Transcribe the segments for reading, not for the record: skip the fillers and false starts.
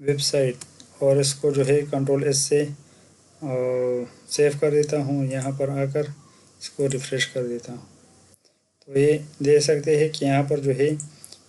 Web site, اور اس کو جو ہے کنٹرول ایس سے سیو کر دیتا ہوں. یہاں پر آ کر اس کو ریفریش کر دیتا ہوں. تو یہ دیکھ سکتے ہیں کہ یہاں پر جو ہے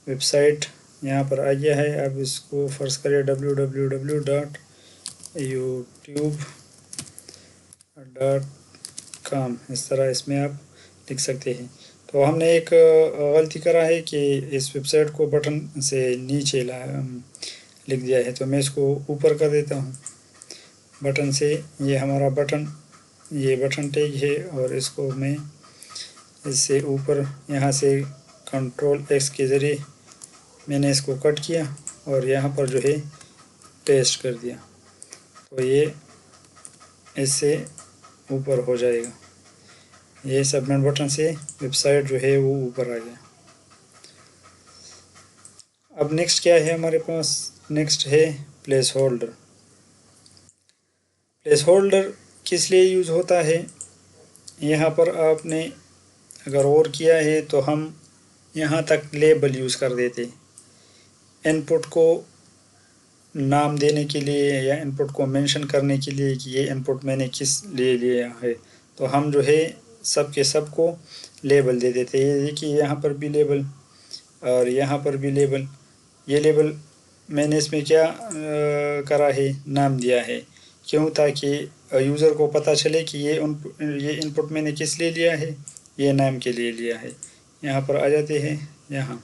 ویب سائٹ یہاں پر آ گیا ہے. اب اس کو فرض کرے www.youtube.com اس طرح اس میں آپ لکھ سکتے ہیں. تو ہم نے ایک غلطی کرا ہے کہ اس ویب سائٹ کو بٹن سے نیچے لکھ دیا ہے. تو میں اس کو اوپر کر دیتا ہوں بٹن سے. یہ ہمارا بٹن، یہ بٹن ٹیگ ہے، اور اس کو میں اس سے اوپر یہاں سے کنٹرول ایکس کے ذریعے میں نے اس کو کٹ کیا اور یہاں پر جو ہے پیسٹ کر دیا. تو یہ اس سے اوپر ہو جائے گا. یہ سبمٹ بٹن سے ویب سائٹ جو ہے وہ اوپر آ گیا. اب نیکسٹ کیا ہے ہمارے پاس؟ نیکسٹ ہے پلیس ہولڈر. پلیس ہولڈر کس لیے یوز ہوتا ہے؟ یہاں پر آپ نے اگر غور کیا ہے تو ہم یہاں تک لیبل یوز کر دیتے ان پٹ کو نام دینے کے لیے یا ان پٹ کو مینشن کرنے کے لیے کہ یہ ان پٹ میں نے کس لیے لیا ہے. تو ہم جو ہے سب کے سب کو لیبل دے دیتے. یہ دیکھیے یہاں پر بھی لیبل اور یہاں پر بھی لیبل. یہ لیبل میں نے اس میں کیا کرا ہے؟ نام دیا ہے. کیوں؟ تاکہ یوزر کو پتہ چلے کہ یہ ان پٹ میں نے کس لیے لیا ہے، یہ نام کے لیے لیا ہے. یہاں پر آ جاتے ہیں. یہاں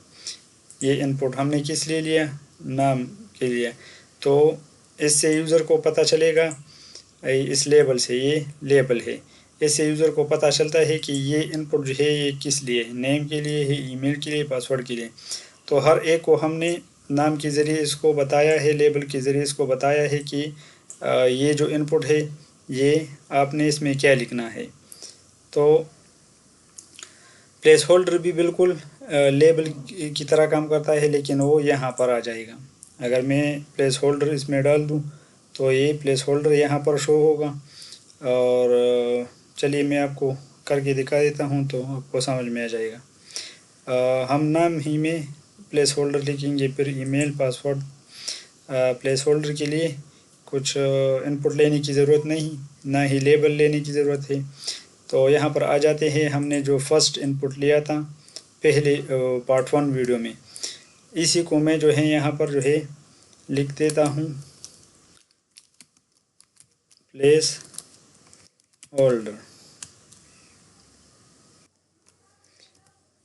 یہ ان پٹ ہم نے کس لیے لیا؟ نام کے لیے. تو اس سے یوزر کو پتہ چلے گا اس لیبل سے یہ لیبل ہے. اس سے یوزر کو پتہ چلتا ہے کہ یہ ان پٹ جو ہے یہ کس لیے ہے، نیم کے لیے ہے، ای میل کے لیے، پاسورڈ کے لیے. تو ہر ایک کو ہم نے نام کے ذریعے اس کو بتایا ہے، لیبل کے ذریعے اس کو بتایا ہے کہ یہ جو ان پٹ ہے یہ آپ نے اس میں کیا لکھنا ہے. تو پلیس ہولڈر بھی بالکل لیبل کی طرح کام کرتا ہے، لیکن وہ یہاں پر آ جائے گا. اگر میں پلیس ہولڈر اس میں ڈال دوں تو یہ پلیس ہولڈر یہاں پر شو ہوگا. اور چلیے میں آپ کو کر کے دکھا دیتا ہوں تو آپ کو سمجھ میں آ جائے گا. ہم نام ہی میں پلیس ہولڈر لکھیں گے، پھر ای میل، پاسورڈ. پلیس ہولڈر کے لیے کچھ ان پٹ لینے کی ضرورت نہیں، نہ ہی لیبل لینے کی ضرورت ہے. تو یہاں پر آ جاتے ہیں. ہم نے جو فرسٹ ان پٹ لیا تھا پہلے پارٹ 1 ویڈیو میں، اسی کو میں جو ہے یہاں پر جو ہے لکھ دیتا ہوں placeholder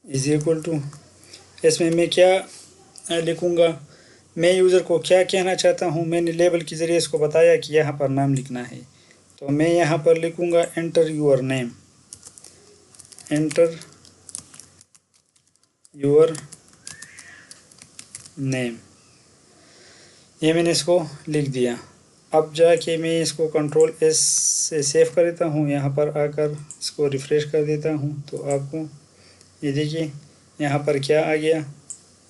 is equal to. اس میں کیا لکھوں گا؟ میں یوزر کو کیا کہنا چاہتا ہوں؟ میں نے لیبل کے ذریعے اس کو بتایا کہ یہاں پر نام لکھنا ہے. تو میں یہاں پر لکھوں گا enter your name. Enter your name. یہ میں نے اس کو لکھ دیا. اب جا کے میں اس کو کنٹرول ایس سے سیو کر دیتا ہوں. یہاں پر آ کر اس کو ریفریش کر دیتا ہوں تو آپ کو یہ دیکھیے یہاں پر کیا آ گیا؟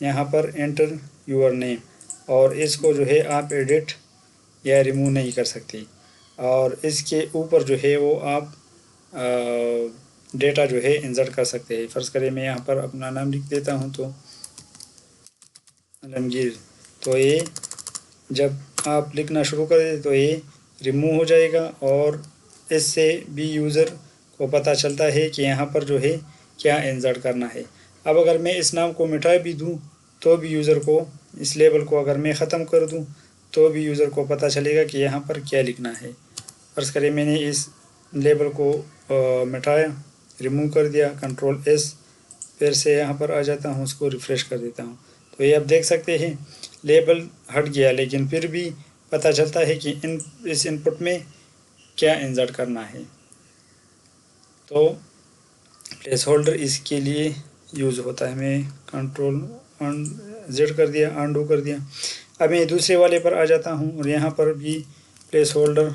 یہاں پر انٹر یور نیم. اور اس کو جو ہے آپ ایڈٹ یا ریموو نہیں کر سکتے. اور اس کے اوپر جو ہے وہ آپ ڈیٹا جو ہے انسرٹ کر سکتے ہیں. فرض کریں میں یہاں پر اپنا نام لکھ دیتا ہوں تو عالمگیر. تو یہ جب آپ لکھنا شروع کر دیں تو یہ ریموو ہو جائے گا، اور اس سے بھی یوزر کو پتہ چلتا ہے کہ یہاں پر جو ہے کیا انسرٹ کرنا ہے. اب اگر میں اس نام کو مٹا بھی دوں تو بھی یوزر کو، اس لیبل کو اگر میں ختم کر دوں تو بھی یوزر کو پتہ چلے گا کہ یہاں پر کیا لکھنا ہے. فرض کریں میں نے اس لیبل کو مٹایا، ریموو کر دیا، کنٹرول ایس، پھر سے یہاں پر آ جاتا ہوں، اس کو ریفریش کر دیتا ہوں. تو یہ آپ دیکھ سکتے ہیں لیبل ہٹ گیا، لیکن پھر بھی پتہ چلتا ہے کہ اس ان پٹ میں کیا انسرٹ کرنا ہے. تو پلیس ہولڈر اس کے لیے یوز ہوتا ہے. میں کنٹرول زیڈ کر دیا، انڈو کر دیا. اب میں دوسرے والے پر آ جاتا ہوں اور یہاں پر بھی پلیس ہولڈر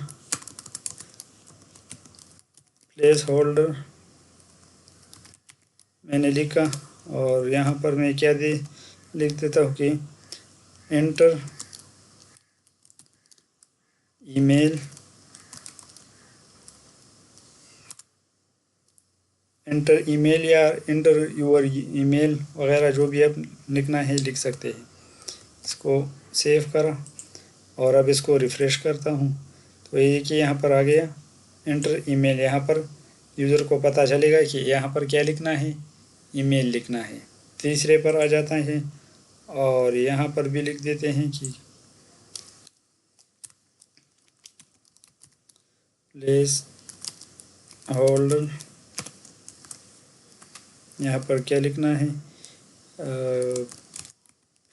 میں نے لکھا، اور یہاں پر میں کیا لکھ دیتا ہوں کہ انٹر ای میل، انٹر ای میل یا انٹر یور ای میل وغیرہ جو بھی آپ لکھنا ہے لکھ سکتے ہیں. اس کو سیو کرا اور اب اس کو ریفریش کرتا ہوں تو یہ کہ یہاں پر آ گیا انٹر ای میل. یہاں پر یوزر کو پتہ چلے گا کہ یہاں پر کیا لکھنا ہے، ای میل لکھنا ہے. تیسرے پر آ جاتا ہے اور یہاں پر بھی لکھ دیتے ہیں کہ پلیس ہولڈر. یہاں پر کیا لکھنا ہے،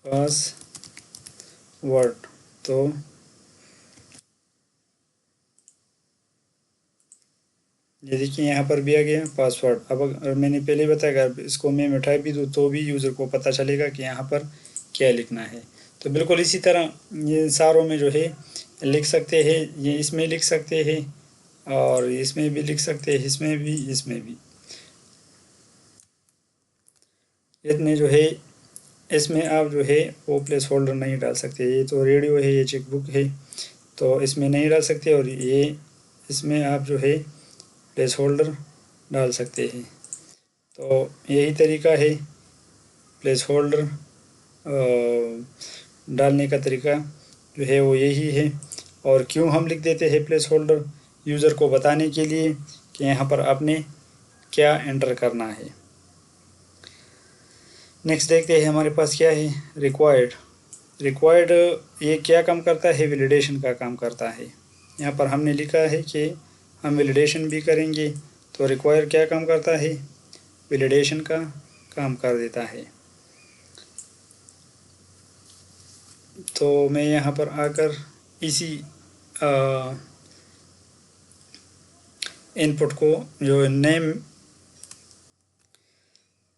پاس ورڈ. تو یہ دیکھیں یہاں پر بھی آ گیا پاس ورڈ. اب اگر میں نے پہلے بتایا اگر اس کو میں مٹھا بھی دوں تو بھی یوزر کو پتہ چلے گا کہ یہاں پر کیا لکھنا ہے. تو بالکل اسی طرح یہ ساروں میں جو ہے لکھ سکتے ہیں. یہ اس میں لکھ سکتے ہیں اور اس میں بھی لکھ سکتے ہیں، اس میں بھی، اس میں بھی. اتنے جو ہے اس میں آپ جو ہے وہ پلیس ہولڈر نہیں ڈال سکتے. یہ تو ریڈیو ہے، یہ چیک بک ہے تو اس میں نہیں ڈال سکتے. اور یہ اس میں آپ جو ہے پلیس ہولڈر ڈال سکتے ہیں. تو یہی طریقہ ہے پلیس ہولڈر ڈالنے کا طریقہ جو ہے وہ یہی ہے. اور کیوں ہم لکھ دیتے ہیں پلیس ہولڈر، یوزر کو بتانے کے لیے کہ یہاں پر آپ نے کیا انٹر کرنا ہے. نیکسٹ دیکھتے ہیں ہمارے پاس کیا ہے، ریکوائرڈ. ریکوائرڈ یہ کیا کام کرتا ہے، ویلیڈیشن کا کام کرتا ہے. یہاں پر ہم نے لکھا ہے کہ ہم ویلیڈیشن بھی کریں گے. تو ریکوائر کیا کام کرتا ہے، ویلیڈیشن کا کام کر دیتا ہے. تو میں یہاں پر آ کر اسی ان پٹ کو جو نیم،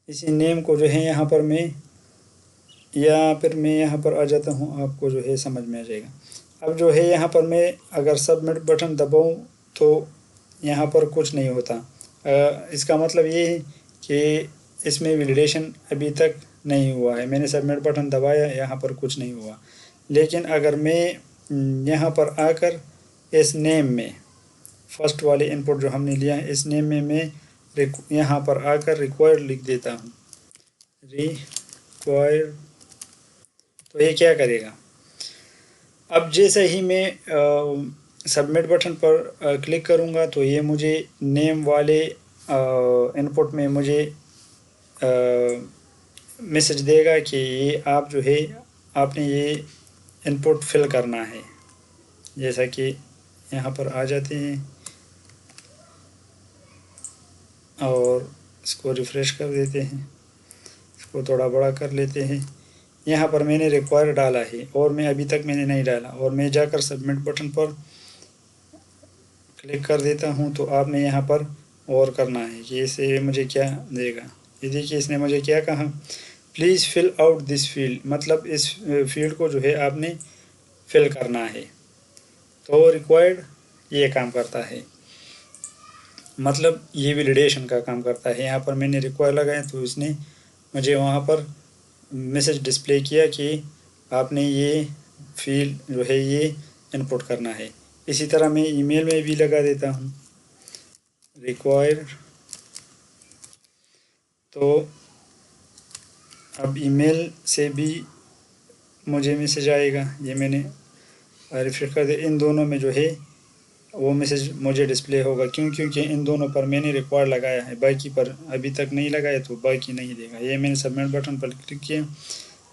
اسی نیم کو جو ہے یہاں پر میں، یا پھر میں یہاں پر آ جاتا ہوں، آپ کو جو ہے سمجھ میں آ جائے گا. اب جو ہے یہاں پر میں اگر سبمٹ بٹن دباؤں تو یہاں پر کچھ نہیں ہوتا. اس کا مطلب یہ ہے کہ اس میں ویلیڈیشن ابھی تک نہیں ہوا ہے. میں نے سبمٹ بٹن دبایا، یہاں پر کچھ نہیں ہوا. لیکن اگر میں یہاں پر آ کر اس نیم میں فرسٹ والے ان پٹ جو ہم نے لیا ہے، اس نیم میں یہاں پر آ کر ریکوائرڈ لکھ دیتا ہوں، ریکوائرڈ. تو یہ کیا کرے گا، اب جیسے ہی میں سبمٹ بٹن پر کلک کروں گا تو یہ مجھے نیم والے ان پٹ میں مجھے میسج دے گا کہ یہ آپ جو ہے آپ نے یہ ان پٹ فل کرنا ہے. جیسا کہ یہاں پر آ جاتے ہیں اور اس کو ریفریش کر دیتے ہیں، اس کو تھوڑا بڑا کر لیتے ہیں. یہاں پر میں نے ریکوائر ڈالا ہے اور میں ابھی تک میں نے نہیں ڈالا، اور میں جا کر سبمٹ بٹن پر کلک کر دیتا ہوں. تو آپ نے یہاں پر اور کرنا ہے کہ اسے مجھے کیا دے گا. یہ دیکھیے اس نے مجھے کیا کہا، please fill out this field. مطلب اس فیلڈ کو جو ہے آپ نے فل کرنا ہے. تو ریکوائرڈ یہ کام کرتا ہے، مطلب یہ ویلیڈیشن کا کام کرتا ہے. یہاں پر میں نے ریکوائر لگایا تو اس نے مجھے وہاں پر میسج ڈسپلے کیا کہ آپ نے یہ فیلڈ جو ہے یہ ان پٹ کرنا ہے. اسی طرح میں ای میل میں بھی لگا دیتا ہوں ریکوائر. تو اب ای میل سے بھی مجھے میسج آئے گا. یہ میں نے ریفریش کر دیا، ان دونوں میں جو ہے وہ میسج مجھے ڈسپلے ہوگا. کیونکہ ان دونوں پر میں نے ریکوائر لگایا ہے، باقی پر ابھی تک نہیں لگایا تو باقی نہیں دے گا. یہ میں نے سبمٹ بٹن پر کلک کیا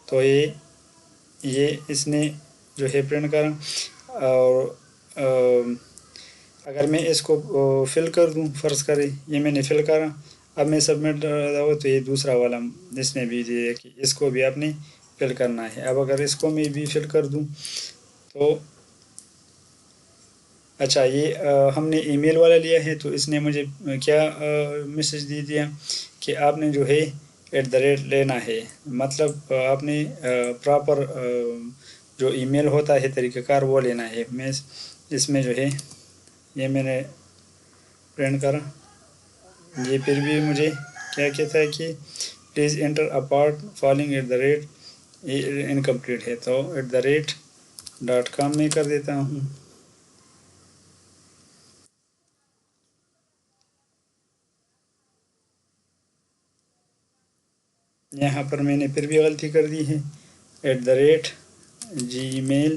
تو یہ اس نے جو ہے پرنٹ کرا. اور اگر میں اس کو فل کر دوں، فرض کریں یہ میں نے فل کرا، اب میں سبمٹ ہو تو یہ دوسرا والا اس نے بھی دیا کہ اس کو بھی آپ نے فل کرنا ہے. اب اگر اس کو میں بھی فل کر دوں تو اچھا، یہ ہم نے ای میل والا لیا ہے تو اس نے مجھے کیا میسج دے دیا کہ آپ نے جو ہے @ لینا ہے. مطلب آپ نے پراپر جو ای میل ہوتا ہے طریقہ کار وہ لینا ہے. میں اس میں جو ہے یہ میں نے پرنٹ کرا. یہ پھر بھی مجھے کیا کہتا ہے کہ پلیز انٹر اپارٹ فالنگ @ یہ انکمپلیٹ ہے. تو @.com میں کر دیتا ہوں. یہاں پر میں نے پھر بھی غلطی کر دی ہے @gmail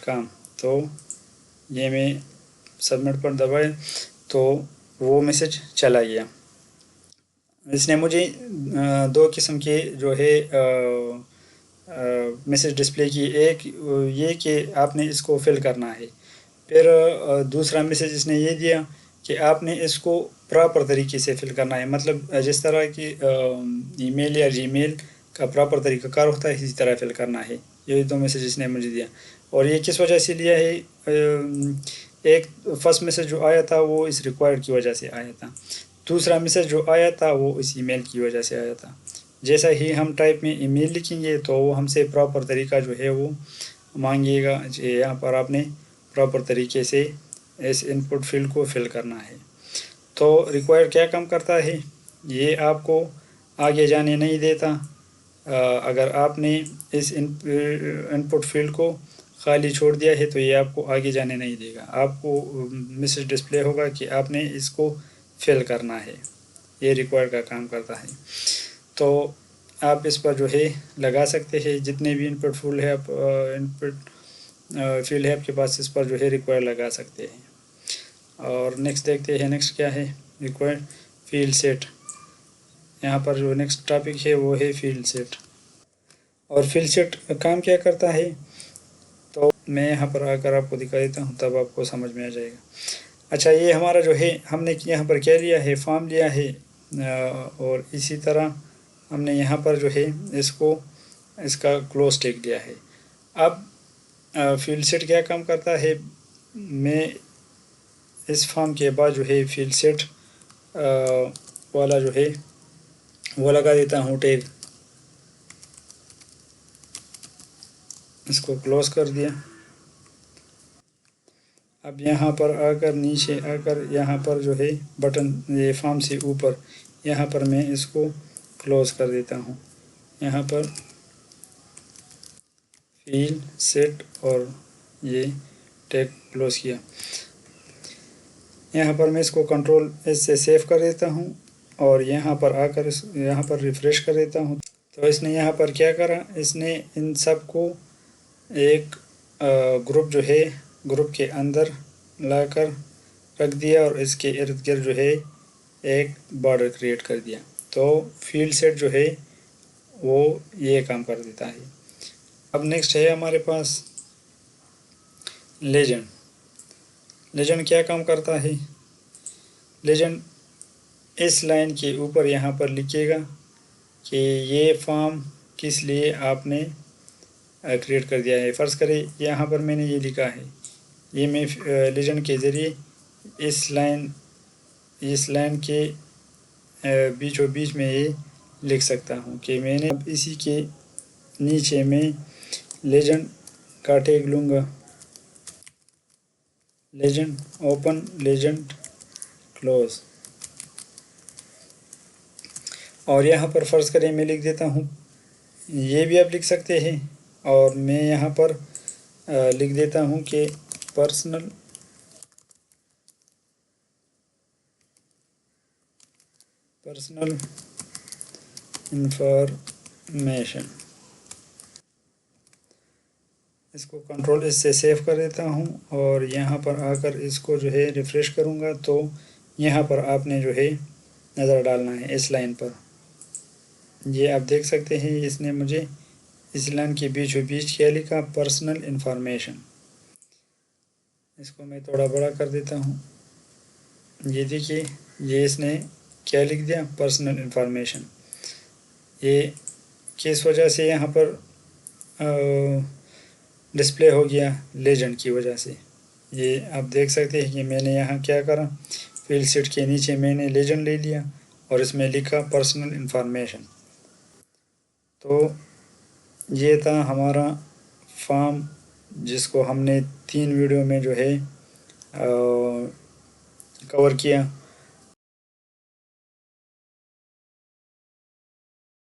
.com। تو یہ میں سبمٹ پر دبائے تو وہ میسج چلا گیا۔ اس نے مجھے دو قسم کے جو ہے میسج ڈسپلے کی، ایک یہ کہ آپ نے اس کو فل کرنا ہے، پھر دوسرا میسج اس نے یہ دیا کہ آپ نے اس کو پراپر طریقے سے فل کرنا ہے، مطلب جس طرح کہ ای میل یا جی میل کا پراپر طریقہ کار ہوتا ہے اسی طرح فل کرنا ہے۔ یہ دو میسج اس نے مجھے دیا، اور یہ کس وجہ سے لیا ہے؟ ایک فرسٹ میسج جو آیا تھا وہ اس ریکوائرڈ کی وجہ سے آیا تھا، دوسرا میسج جو آیا تھا وہ اس ای میل کی وجہ سے آیا تھا۔ جیسا ہی ہم ٹائپ میں ای میل لکھیں گے تو وہ ہم سے پراپر طریقہ جو ہے وہ مانگے گا، یہاں پر آپ نے پراپر طریقے سے اس ان پٹ فیلڈ کو فل کرنا ہے۔ تو ریکوائر کیا کام کرتا ہے؟ یہ آپ کو آگے جانے نہیں دیتا۔ اگر آپ نے اس ان پٹ فیلڈ کو خالی چھوڑ دیا ہے تو یہ آپ کو آگے جانے نہیں دے گا، آپ کو میسج ڈسپلے ہوگا کہ آپ نے اس کو فل کرنا ہے۔ یہ ریکوائر کا کام کرتا ہے۔ تو آپ اس پر جو ہے لگا سکتے ہیں جتنے بھی ان پٹ فیلڈ ہے، آپ ان پٹ فیلڈ ہے آپ کے پاس، اس پر جو ہے ریکوائر لگا سکتے ہیں۔ اور نیکسٹ دیکھتے ہیں، نیکسٹ کیا ہے؟ Require field set. یہاں پر جو نیکسٹ ٹاپک ہے وہ ہے فیلڈ سیٹ۔ اور فیلڈ سیٹ کام کیا کرتا ہے تو میں یہاں پر آ کر آپ کو دکھا دیتا ہوں، تب آپ کو سمجھ میں آ جائے گا۔ اچھا، یہ ہمارا جو ہے ہم نے یہاں پر کیا لیا ہے؟ فارم لیا ہے، اور اسی طرح ہم نے یہاں پر جو ہے اس کا کلوز ٹیک دیا ہے۔ اب فیلڈ سیٹ کیا کام کرتا ہے؟ میں اس فارم کے بعد جو ہے فیلڈ سیٹ والا جو ہے وہ لگا دیتا ہوں ٹیگ، اس کو کلوز کر دیا۔ اب یہاں پر آ کر نیچے آ کر یہاں پر جو ہے بٹن، یہ فارم سے اوپر یہاں پر میں اس کو کلوز کر دیتا ہوں، یہاں پر فیلڈ سیٹ اور یہ ٹیگ کلوز کیا۔ یہاں پر میں اس کو کنٹرول اس سے سیو کر دیتا ہوں، اور یہاں پر آ کر یہاں پر ریفریش کر دیتا ہوں۔ تو اس نے یہاں پر کیا کرا؟ اس نے ان سب کو ایک گروپ جو ہے گروپ کے اندر لا کر رکھ دیا، اور اس کے ارد گرد جو ہے ایک بارڈر کریٹ کر دیا۔ تو فیلڈ سیٹ جو ہے وہ یہ کام کر دیتا ہے۔ اب نیکسٹ ہے ہمارے پاس لیجنڈ۔ لیجنڈ کیا کام کرتا ہے؟ لیجنڈ اس لائن کے اوپر یہاں پر لکھے گا کہ یہ فارم کس لیے آپ نے کریٹ کر دیا ہے۔ فرض کرے یہاں پر میں نے یہ لکھا ہے، یہ میں لیجنڈ کے ذریعے اس لائن کے بیچ و بیچ میں یہ لکھ سکتا ہوں کہ میں نے اب اسی کے نیچے میں لیجنڈ کا ٹیگ لوں گا، لیجنڈ اوپن، لیجنڈ کلوز، اور یہاں پر فرض کریں میں لکھ دیتا ہوں، یہ بھی آپ لکھ سکتے ہیں، اور میں یہاں پر لکھ دیتا ہوں کہ پرسنل انفارمیشن۔ اس کو کنٹرول اس سے سیو کر دیتا ہوں، اور یہاں پر آ کر اس کو جو ہے ریفریش کروں گا، تو یہاں پر آپ نے جو ہے نظر ڈالنا ہے اس لائن پر۔ یہ آپ دیکھ سکتے ہیں اس نے مجھے اس لائن کے بیچ و بیچ کیا لکھا؟ Personal information. اس کو میں تھوڑا بڑا کر دیتا ہوں، یہ دیکھیے یہ اس نے کیا لکھ دیا؟ Personal information. یہ کس وجہ سے یہاں پر ڈسپلے ہو گیا؟ لیجنڈ کی وجہ سے۔ یہ آپ دیکھ سکتے ہیں کہ میں نے یہاں کیا کرا؟ فیلڈ سیٹ کے نیچے میں نے لیجنڈ لے لیا اور اس میں لکھا پرسنل انفارمیشن۔ تو یہ تھا ہمارا فارم، جس کو ہم نے 3 ویڈیو میں جو ہے کور کیا۔